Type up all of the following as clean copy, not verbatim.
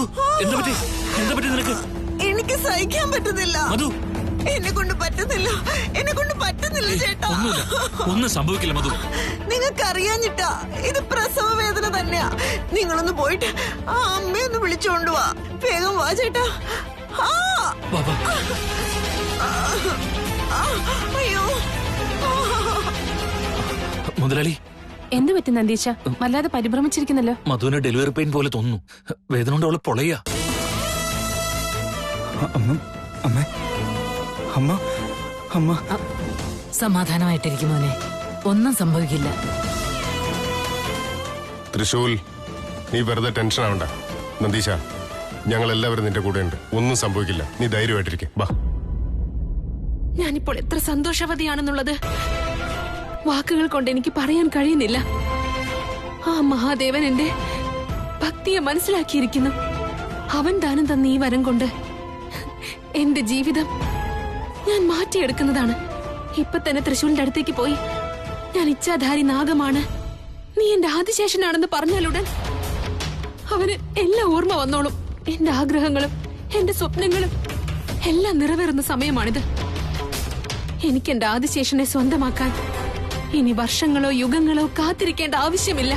മധു എന്താ പറ്റി? എന്താ പറ്റി നിനക്ക്? എനിക്ക് സഹിക്കാൻ പറ്റുന്നില്ല. മധു എന്നെ കൊണ്ട് പറ്റുന്നില്ല ചേട്ടാ. ഒന്നും സംഭവിക്കില്ല മധു. നിങ്ങൾക്ക് അറിയാഞ്ഞിട്ടാ. ഇത് പ്രസവ വേദന തന്നെയാ. നിങ്ങളൊന്ന് പോയിട്ട് ആ അമ്മയൊന്ന് വിളിച്ചോണ്ട് വാ. വേഗം വാ ചേട്ടാ. അയ്യോ മുതലാളി എന്ത് പറ്റി നന്ദീശ? വല്ലാതെ പരിഭ്രമിച്ചിരിക്കുന്നല്ലോ. മധുവിന് ഡെലിവറി പെയിൻ പോലെ തോന്നുന്നു. വേദന കൊണ്ട് അവള് പൊളയാ. സമാധാനമായിട്ടിരിക്കും മോനെ, ഒന്നും സംഭവിക്കില്ല. തൃശൂൽ, നീ വെറുതെ ടെൻഷൻ ആവണ്ട. നന്ദീശ, ഞങ്ങൾ എല്ലാവരും നിന്റെ കൂടെ ഉണ്ട്. ഒന്നും സംഭവിക്കില്ല. നീ ധൈര്യമായിട്ടിരിക്കെ. വാ. ഞാനിപ്പോൾ എത്ര സന്തോഷവതിയാണെന്നുള്ളത് വാക്കുകൾ കൊണ്ട് എനിക്ക് പറയാൻ കഴിയുന്നില്ല. ആ മഹാദേവൻ എന്റെ ഭക്തിയെ മനസ്സിലാക്കിയിരിക്കുന്നു. അവൻ ദാനം തന്ന ഈ വരം കൊണ്ട് എന്റെ ജീവിതം ഞാൻ മാറ്റിയെടുക്കുന്നതാണ്. ഇപ്പൊ തന്നെ തൃശൂലിന്റെ അടുത്തേക്ക് പോയി ഞാൻ ഇച്ഛാധാരി നാഗമാണ്, നീ എന്റെ ആദിശേഷനാണെന്ന് പറഞ്ഞാലുടൻ അവന് എല്ലാം ഓർമ്മ വന്നോളും. എന്റെ ആഗ്രഹങ്ങളും എന്റെ സ്വപ്നങ്ങളും എല്ലാം നിറവേറുന്ന സമയമാണിത്. എനിക്ക് എന്റെ ആദിശേഷനെ സ്വന്തമാക്കാൻ ഇനി വർഷങ്ങളോ യുഗങ്ങളോ കാത്തിരിക്കേണ്ട ആവശ്യമില്ല.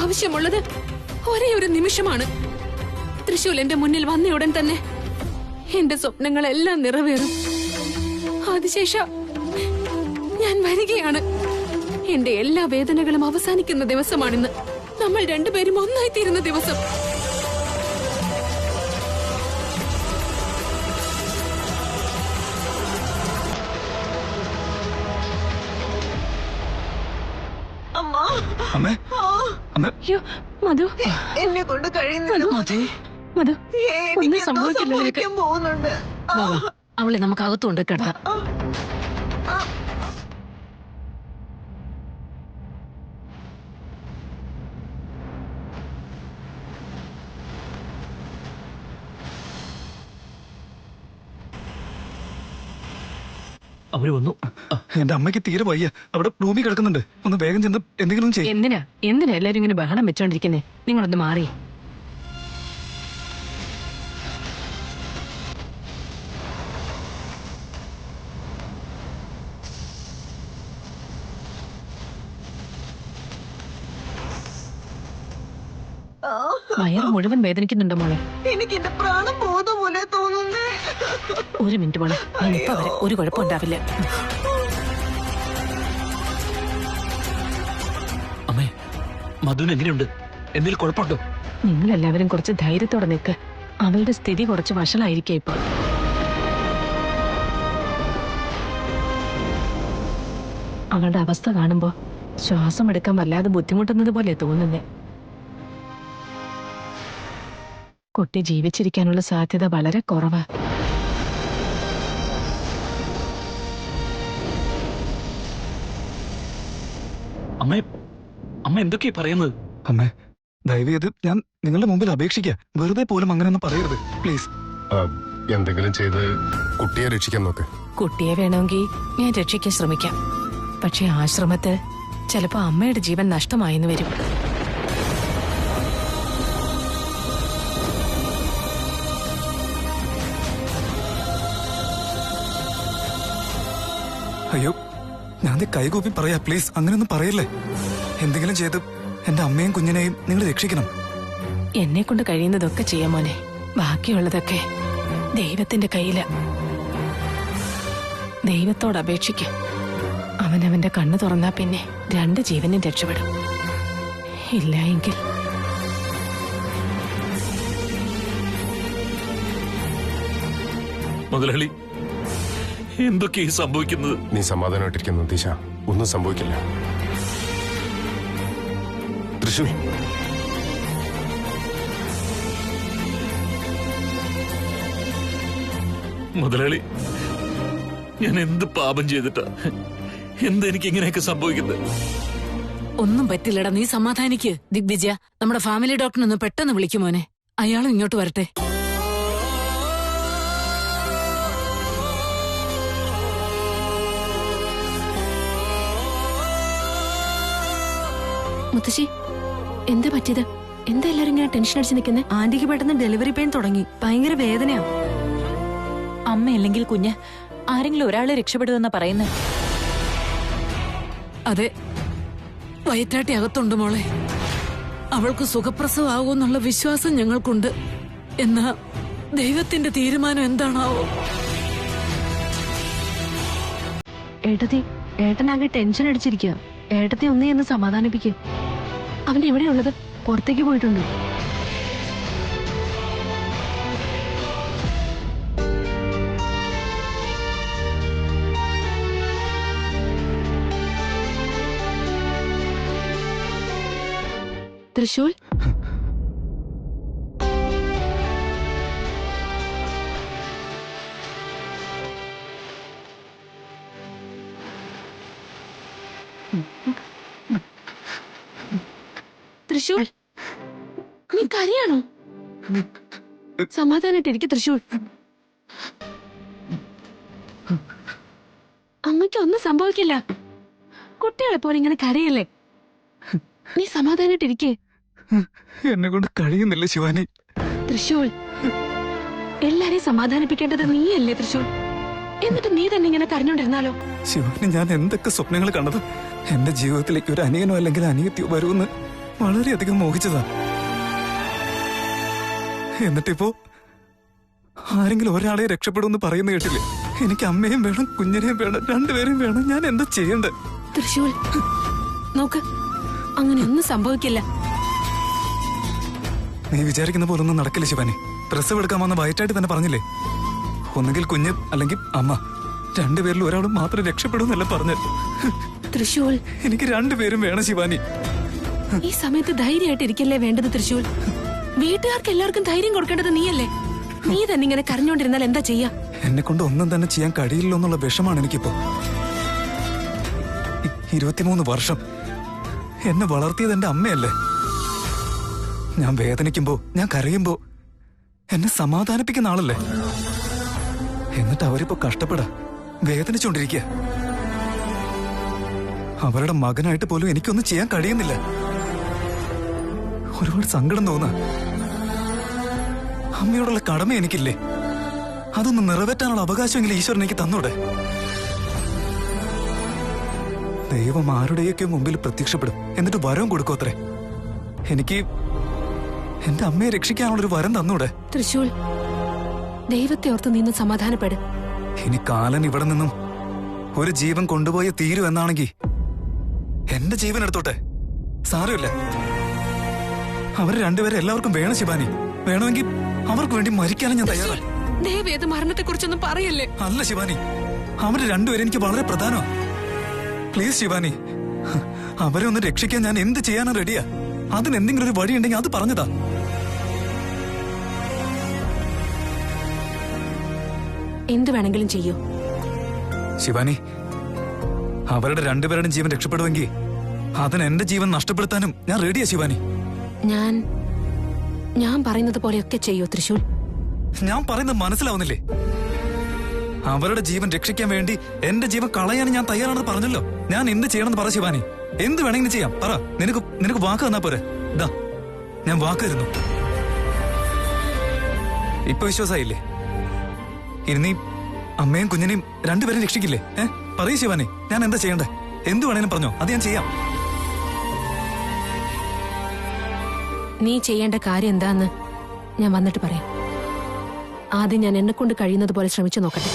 ആവശ്യമുള്ളത് ഒരേ ഒരു നിമിഷമാണ്. തൃശൂൽ എന്റെ മുന്നിൽ വന്ന ഉടൻ തന്നെ എന്റെ സ്വപ്നങ്ങളെല്ലാം നിറവേറും. ആദിശേഷ, ഞാൻ വരികയാണ്. എന്റെ എല്ലാ വേദനകളും അവസാനിക്കുന്ന ദിവസമാണിന്ന്. നമ്മൾ രണ്ടുപേരും ഒന്നായിത്തീരുന്ന ദിവസം. മധു, എന്നെ കൊണ്ട് കഴിയുന്നില്ല. മധു, ഒന്നും എനിക്ക് സംഭവിക്കില്ല. സംഭവിക്കാൻ പോകുന്നുണ്ട്. അവളെ നമുക്ക് അകത്തുകൊണ്ട് കിടത്താം. അവര് വന്നു. എന്റെ അമ്മയ്ക്ക് തീരെ വയ്യ. അവിടെ റൂമിൽ കിടക്കുന്നുണ്ട്. ഒന്ന് വേഗം ചെന്ന് എന്തെങ്കിലും ചെയ്യും. എന്തിനാ എല്ലാരും ഇങ്ങനെ ബഹളം വെച്ചോണ്ടിരിക്കുന്നേ? നിങ്ങളൊന്ന് മാറി. വയറ് മുഴുവൻ വേദനിക്കുന്നുണ്ടോ മോളെ? എനിക്ക് എന്റെ പ്രാണം പോകുന്ന പോലെ തോന്നുന്നേ. ഒരു മിനിറ്റ് മോളെ, ഞാൻ ഇപ്പൊ വരെ. ഒരു കുഴപ്പമുണ്ടാവില്ല. അമ്മേ, മധുവിന് എങ്ങനെയുണ്ട്? എന്തെങ്കിലും കുഴപ്പമുണ്ടോ? നിങ്ങളെല്ലാവരും കുറച്ച് ധൈര്യത്തോടെ നിൽക്ക്. അവളുടെ സ്ഥിതി കുറച്ച് വഷളായിരിക്കും ഇപ്പൊ. അവളുടെ അവസ്ഥ കാണുമ്പോ ശ്വാസം എടുക്കാൻ വല്ലാതെ ബുദ്ധിമുട്ടുന്നത് പോലെ തോന്നുന്നേ. കുട്ടി ജീവിച്ചിരിക്കാനുള്ള സാധ്യത വളരെ കുറവാ. അമ്മ എന്തൊക്കെയാ പറയുന്നത്? അമ്മേ, ദയവേത് ഞാൻ നിങ്ങളുടെ മുമ്പിൽ അപേക്ഷിക്കാം. വെറുതെ പോലും അങ്ങനെയൊന്നും പറയരുത് പ്ലീസ്. എന്തെങ്കിലും ചെയ്ത് കുട്ടിയെ രക്ഷിക്കാൻ നോക്ക്. കുട്ടിയെ വേണമെങ്കിൽ ഞാൻ രക്ഷിക്കാൻ ശ്രമിക്കാം. പക്ഷെ ആശ്രമത്തിൽ ചിലപ്പോ അമ്മയുടെ ജീവൻ നഷ്ടമായെന്ന് വരും. അയ്യോ, ഞാൻ കൈകൂപ്പി പറയാ പ്ലീസ്. അങ്ങനെയൊന്നും പറയല്ലേ. എന്തെങ്കിലും ചെയ്ത് എന്റെ അമ്മയും കുഞ്ഞിനെയും നിങ്ങൾ രക്ഷിക്കണം. എന്നെ കൊണ്ട് കഴിയുന്നതൊക്കെ ചെയ്യാം മോനെ. ബാക്കിയുള്ളതൊക്കെ ദൈവത്തിന്റെ കയ്യില. ദൈവത്തോട് അപേക്ഷിക്ക. അവനവന്റെ കണ്ണു തുറന്നാ പിന്നെ 2 ജീവനും രക്ഷപ്പെടും. ഇല്ല എങ്കിൽ മുതലാളി, എന്തൊക്കെയാ സംഭവിക്കുന്നത്? നീ സമാധാനമായിട്ടിരിക്കുന്നു ദിശ. ഒന്നും സംഭവിക്കില്ല. തൃശൂൽ, മുതലാളി, ഞാൻ എന്ത് പാപം ചെയ്തിട്ടാ? എന്തെനിക്ക് ഇങ്ങനെയൊക്കെ സംഭവിക്കുന്നത്? ഒന്നും പറ്റില്ലടാ, നീ സമാധാനിക്ക്. ദിഗ്വിജയ, നമ്മുടെ ഫാമിലി ഡോക്ടറിനൊന്ന് പെട്ടെന്ന് വിളിക്കും മോനെ. അയാളും ഇങ്ങോട്ട് വരട്ടെ. മുത്തശ്ശി, എന്താ പറ്റിയത്? എന്താ എല്ലാരും ഇങ്ങനെ ടെൻഷൻ അടിച്ച് നിൽക്കുന്നേ? ആന്റിക്ക് പെട്ടെന്ന് ഡെലിവറി പെയിൻ തുടങ്ങി, ഭയങ്കര വേദനയാ. അമ്മയില്ലെങ്കിൽ കുഞ്ഞ് ആരെങ്കിലും ഒരാളെ രക്ഷപ്പെടുമെന്നാ പറയുന്നത്. അതെ, വയറ്റാട്ടി അകത്തുണ്ട് മോളെ. അവൾക്ക് സുഖപ്രസവമാകുമെന്നുള്ള വിശ്വാസം ഞങ്ങൾക്കുണ്ട്. എന്നാ ദൈവത്തിന്റെ തീരുമാനം എന്താണാവോ? ഏട്ടനാകെ ടെൻഷൻ അടിച്ചിരിക്കുക. ഏട്ടത്തെ ഒന്നേ എന്ന് സമാധാനിപ്പിക്കും. അവൻ എവിടെയുള്ളത്? പുറത്തേക്ക് പോയിട്ടുണ്ട്. തൃശൂൽ, തൃശൂൽ, നീ കരയാണോ? സമാധാനായിട്ടിരിക്കും തൃശൂൽ. അമ്മയ്ക്ക് ഒന്നും സംഭവിക്കില്ല. കുട്ടികളെ പോലെ ഇങ്ങനെ കരയല്ലേ. നീ സമാധാനായിട്ടിരിക്കേ. എന്നെ കൊണ്ട് കഴിയുന്നില്ല ശിവാനി. തൃശൂൽ, എല്ലാരെയും സമാധാനിപ്പിക്കേണ്ടത് നീയല്ലേ തൃശൂൽ? എന്നിട്ട് നീ തന്നെ ഇങ്ങനെ കരഞ്ഞോണ്ടിരുന്നാലോ? ശിവാനി, ഞാൻ എന്തൊക്കെ സ്വപ്നങ്ങൾ കണ്ടത്. എന്റെ ജീവിതത്തിലേക്ക് ഒരു അനിയനോ അല്ലെങ്കിൽ അനിയത്തിയോ വരുമെന്ന് വളരെയധികം മോഹിച്ചതാ. എന്നിട്ടിപ്പോ ആരെങ്കിലും ഒരാളെ രക്ഷപ്പെടുമെന്ന് പറയുന്ന കേട്ടില്ലേ? എനിക്ക് അമ്മയും വേണം, കുഞ്ഞിനെയും വേണം, രണ്ടുപേരെയും വേണം. ഞാൻ എന്താ ചെയ്യണ്ടേ? തൃശൂൽ, നോക്ക്, അങ്ങനെയൊന്നും സംഭവിക്കില്ല. നീ വിചാരിക്കുന്ന പോലൊന്നും നടക്കില്ല ശിവാനി. പ്രസവം എടുക്കാമെന്ന് വയറ്റായിട്ട് തന്നെ പറഞ്ഞില്ലേ? ഒന്നുകിൽ കുഞ്ഞ് അല്ലെങ്കിൽ അമ്മ, രണ്ടുപേരിൽ ഒരാളും മാത്രം രക്ഷപ്പെടുമെന്നല്ല പറഞ്ഞ്. തൃശൂൽ, എനിക്ക് രണ്ടുപേരും വേണം ശിവാനി. ഈ സമയത്ത് ധൈര്യമായിട്ട് ഇരിക്കല്ലേ വേണ്ടത് തൃശൂൽ. വീട്ടുകാർക്ക് എല്ലാവർക്കും ധൈര്യം കൊടുക്കേണ്ടത് നീയല്ലേ. നീ തന്നെ ഇങ്ങനെ കരഞ്ഞോണ്ടിരുന്നാൽ എന്താ ചെയ്യാ? എന്നെ കൊണ്ട് ഒന്നും തന്നെ ചെയ്യാൻ കഴിയില്ലോ എന്നുള്ള വിഷമാണ് എനിക്കിപ്പോ. 23 വർഷം എന്നെ വളർത്തിയത് എന്റെ അമ്മയല്ലേ. ഞാൻ വേദനിക്കുമ്പോ, ഞാൻ കരയുമ്പോ എന്നെ സമാധാനിപ്പിക്കുന്ന ആളല്ലേ. എന്നിട്ട് അവരിപ്പോ കഷ്ടപ്പെടാ, വേദനിച്ചോണ്ടിരിക്കുക. അവരുടെ മകനായിട്ട് പോലും എനിക്കൊന്നും ചെയ്യാൻ കഴിയുന്നില്ല. ഒരുപാട് സങ്കടം തോന്നാ. അമ്മയോടുള്ള കടമ എനിക്കില്ലേ? അതൊന്ന് നിറവേറ്റാനുള്ള അവകാശമെങ്കിലും ഈശ്വരൻ എനിക്ക് തന്നൂടെ? ദൈവം ആരുടെയൊക്കെ മുമ്പിൽ പ്രത്യക്ഷപ്പെടും, എന്നിട്ട് വരം കൊടുക്കോത്രേ. എനിക്ക് എന്റെ അമ്മയെ രക്ഷിക്കാനുള്ളൊരു വരം തന്നൂടെ? തൃശൂൽ, ദൈവത്തെ ഓർത്ത് നിന്ന് സമാധാനപ്പെട്. ഇനി കാലൻ ഇവിടെ നിന്നും ഒരു ജീവൻ കൊണ്ടുപോയ തീരു എന്നാണെങ്കിൽ എന്റെ ജീവൻ എടുത്തോട്ടെ, സാരമില്ല. അവർ രണ്ടുപേരെ എല്ലാവർക്കും വേണം ശിവാനി. വേണമെങ്കിൽ അവർക്ക് വേണ്ടി മരിക്കാനും ഞാൻ തയ്യാറാണ്. ദൈവേത് മരണത്തെ കുറിച്ചൊന്നും പറയല്ലേ. അല്ല ശിവാനി, അവര് രണ്ടുപേരും എനിക്ക് വളരെ പ്രധാനമാണ്. പ്ലീസ് ശിവാനി, അവരെ ഒന്ന് രക്ഷിക്കാൻ ഞാൻ എന്ത് ചെയ്യാനും റെഡിയാ. അതിന് എന്തെങ്കിലും ഒരു വഴി ഉണ്ടെങ്കിൽ അത് പറഞ്ഞതാ. എന്ത് വേണമെങ്കിലും ചെയ്യൂ ശിവാനി. അവരുടെ രണ്ടുപേരുടെയും ജീവൻ രക്ഷപ്പെടുമെങ്കിൽ അതിന് എന്റെ ജീവൻ നഷ്ടപ്പെടുത്താനും ഞാൻ റെഡിയാ ശിവാനി. ഞാൻ പറയുന്നത് പോലെയൊക്കെ ചെയ്യൂ തൃശൂൽ. ഞാൻ പറയുന്നത് മനസ്സിലാവുന്നില്ലേ? അവരുടെ ജീവൻ രക്ഷിക്കാൻ വേണ്ടി എന്റെ ജീവൻ കളയാൻ ഞാൻ തയ്യാറാണെന്ന് പറഞ്ഞല്ലോ. ഞാൻ എന്ത് ചെയ്യണമെന്ന് പറ ശിവാനി. എന്ത് വേണമെങ്കിലും ചെയ്യാം, പറ. നിനക്ക് വാക്ക് തന്നാ പോരെ? ഇതാ, ഞാൻ വാക്ക് തരുന്നു. ഇപ്പൊ വിശ്വാസായില്ലേ? ഇനി നീ അമ്മയും കുഞ്ഞിനെയും രണ്ടുപേരും രക്ഷിക്കില്ലേ? പറയൂ ശിവാനി, ഞാൻ എന്താ ചെയ്യണ്ടേ? എന്ത് വേണേലും പറഞ്ഞോ, അത് ഞാൻ ചെയ്യാം. നീ ചെയ്യേണ്ട കാര്യം എന്താന്ന് ഞാൻ വന്നിട്ട് പറയാം. ആദ്യം ഞാൻ എന്നെ കൊണ്ട് കഴിയുന്നത് പോലെ ശ്രമിച്ചു നോക്കട്ടെ.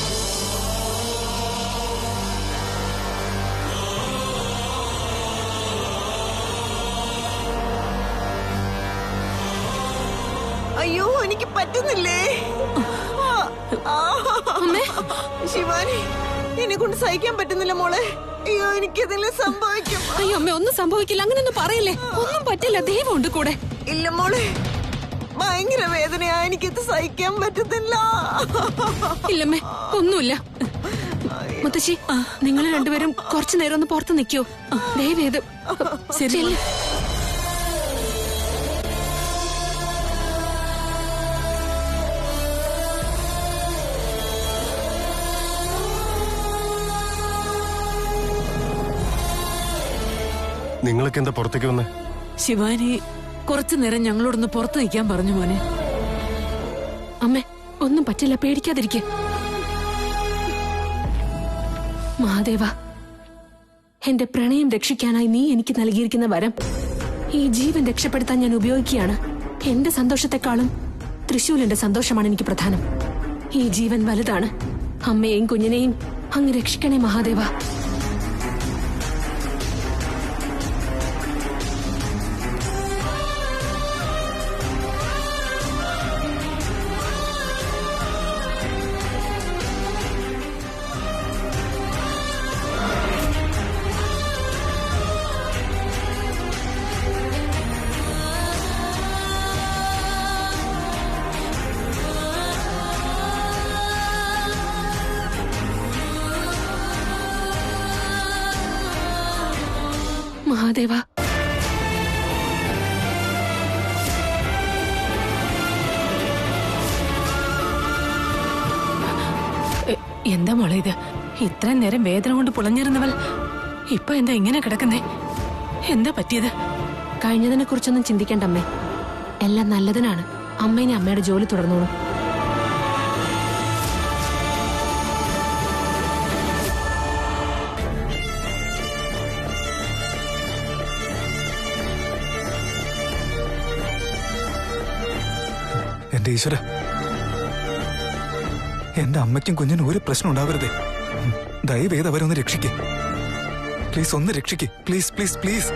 അയ്യോ, എനിക്ക് പറ്റുന്നില്ലേ. ശിവാനി, എന്നെ കൊണ്ട് സഹിക്കാൻ പറ്റുന്നില്ല മോളെ. അയ്യോ, എനിക്കിതെല്ലാം സംഭവിക്കും. അയ്യോ അമ്മ, ഒന്നും സംഭവിക്കില്ല. അങ്ങനെയൊന്നും പറയില്ലേ. ഒന്നും പറ്റില്ല, ദൈവം ഉണ്ട് കൂടെ. ഇല്ല മോളെ, ഭയങ്കര വേദനയാ. എനിക്കിത് സഹിക്കാൻ പറ്റുന്നില്ല. ഇല്ലമ്മേ, ഒന്നുമില്ല. മുത്തശ്ശി, നിങ്ങൾ രണ്ടുപേരും കുറച്ചു നേരം ഒന്ന് പുറത്ത് നിൽക്കൂ. ദയവേത് ശരി. നിങ്ങളൊക്കെ എന്താ പുറത്തേക്ക് വന്നേ? ശിവാനി കുറച്ചു നേരം ഞങ്ങളോടൊന്ന് പുറത്തു നിൽക്കാൻ പറഞ്ഞു മോനെ. അമ്മേ, ഒന്നും പറ്റില്ല, പേടിക്കാതിരിക്കെ. മഹാദേവ, എന്റെ പ്രണയം രക്ഷിക്കാനായി നീ എനിക്ക് നൽകിയിരിക്കുന്ന വരം ഈ ജീവൻ രക്ഷപ്പെടുത്താൻ ഞാൻ ഉപയോഗിക്കുകയാണ്. എന്റെ സന്തോഷത്തെക്കാളും തൃശൂലിന്റെ സന്തോഷമാണ് എനിക്ക് പ്രധാനം. ഈ ജീവൻ വലുതാണ്. അമ്മയെയും കുഞ്ഞിനെയും അങ്ങ് രക്ഷിക്കണേ മഹാദേവ. മഹാദേവ, എന്താ മോളെ ഇത്? ഇത്രയും നേരം വേദന കൊണ്ട് പുളഞ്ഞിരുന്നവൾ ഇപ്പൊ എന്താ ഇങ്ങനെ കിടക്കുന്നേ? എന്താ പറ്റിയത്? കഴിഞ്ഞതിനെ കുറിച്ചൊന്നും ചിന്തിക്കണ്ട അമ്മേ. എല്ലാം നല്ലതിനാണ്. അമ്മേനെ അമ്മയുടെ ജോലി തുടർന്നോളൂ. എന്റെ ഈശ്വര, എന്റെ അമ്മയ്ക്കും കുഞ്ഞിനും ഒരു പ്രശ്നം ഉണ്ടാവരുതേ. ദയവേത് അവരൊന്ന് രക്ഷിക്കേ. പ്ലീസ് ഒന്ന് രക്ഷിക്കേ. Please please please.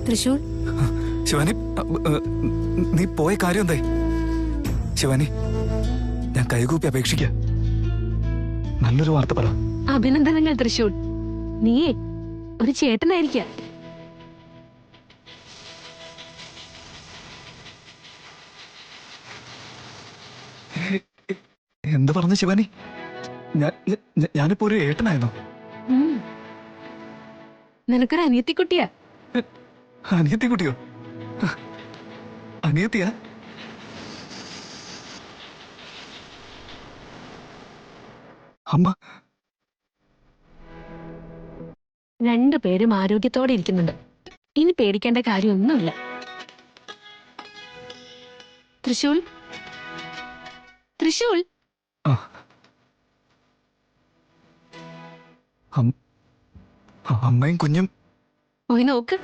Thrissur, Shivani, നീ പോയ കാര്യം എന്തായി? ശിവാനി, ഞാൻ കൈകൂപ്പി അപേക്ഷിക്ക, നല്ലൊരു വാർത്ത പറ. അഭിനന്ദനങ്ങൾ തൃശൂൽ. നീയേ ഒരു ചേട്ടനായിരിക്ക. എന്ത് പറഞ്ഞു ശിവാനി? ഞാനിപ്പോ ഒരു ഏട്ടനായിരുന്നോ? നിനക്കൊരു അനിയത്തിക്കുട്ടിയാ. അനിയത്തിക്കുട്ടിയോ? അനിയത്തിയാ? അമ്മ, രണ്ടുപേരും ആരോഗ്യത്തോടെ ഇരിക്കുന്നുണ്ട്. ഇനി പേടിക്കേണ്ട കാര്യമൊന്നുമില്ല. തൃശൂൽ, തൃശൂൽ, അമ്മയും കുഞ്ഞും പോയി നോക്ക്.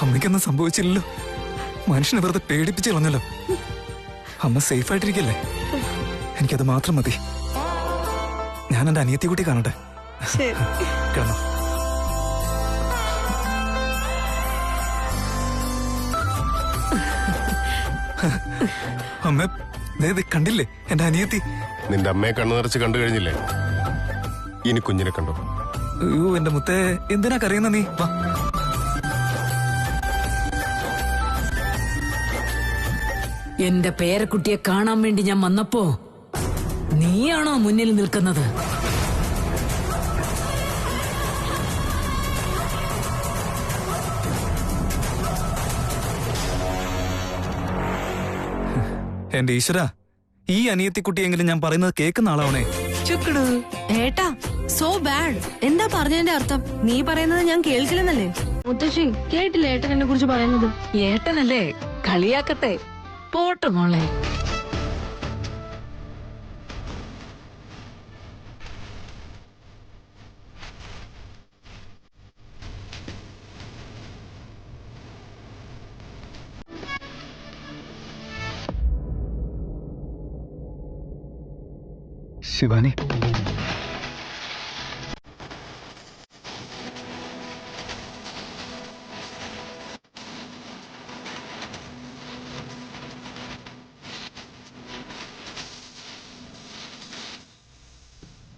അമ്മയ്ക്കൊന്നും സംഭവിച്ചില്ലല്ലോ. മനുഷ്യനെ വെറുതെ പേടിപ്പിച്ച് കളഞ്ഞല്ലോ. അമ്മ സേഫ് ആയിട്ടിരിക്കല്ലേ? എനിക്കത് മാത്രം മതി. ഞാൻ എന്റെ അനിയത്തി കുട്ടി കാണട്ടെ. ശരി. കിടന്നോ. അമ്മ കണ്ടില്ലേ എന്റെ അനിയത്തി? നിന്റെ അമ്മയെ കണ്ണു നിറച്ച് കണ്ടു കഴിഞ്ഞില്ലേ? ഇനി കുഞ്ഞിനെ കണ്ടോ? അയ്യോ എന്റെ മുത്തേ, എന്തിനാ കരയുന്ന നീ? വാ. എന്റെ പേരക്കുട്ടിയെ കാണാൻ വേണ്ടി ഞാൻ വന്നപ്പോ നീയാണോ മുന്നിൽ നിൽക്കുന്നത്? എന്റെ ഈശ്വര, ഈ അനിയത്തിക്കുട്ടിയെങ്കിലും ഞാൻ പറയുന്നത് കേൾക്കുന്ന ആളാവണേ. ചുക്കടു ഏട്ടാ, സോ ബാഡ്. എന്താ പറഞ്ഞതിന്റെ അർത്ഥം? നീ പറയുന്നത് ഞാൻ കേൾക്കില്ലെന്നല്ലേ? മുത്തശ്ശി കേട്ടില്ല ഏട്ടൻ എന്നെ കുറിച്ച് പറയുന്നത്. ഏട്ടനല്ലേ, കളിയാക്കട്ടെ. പോട്ടെ മോളെ. ശിവാനി,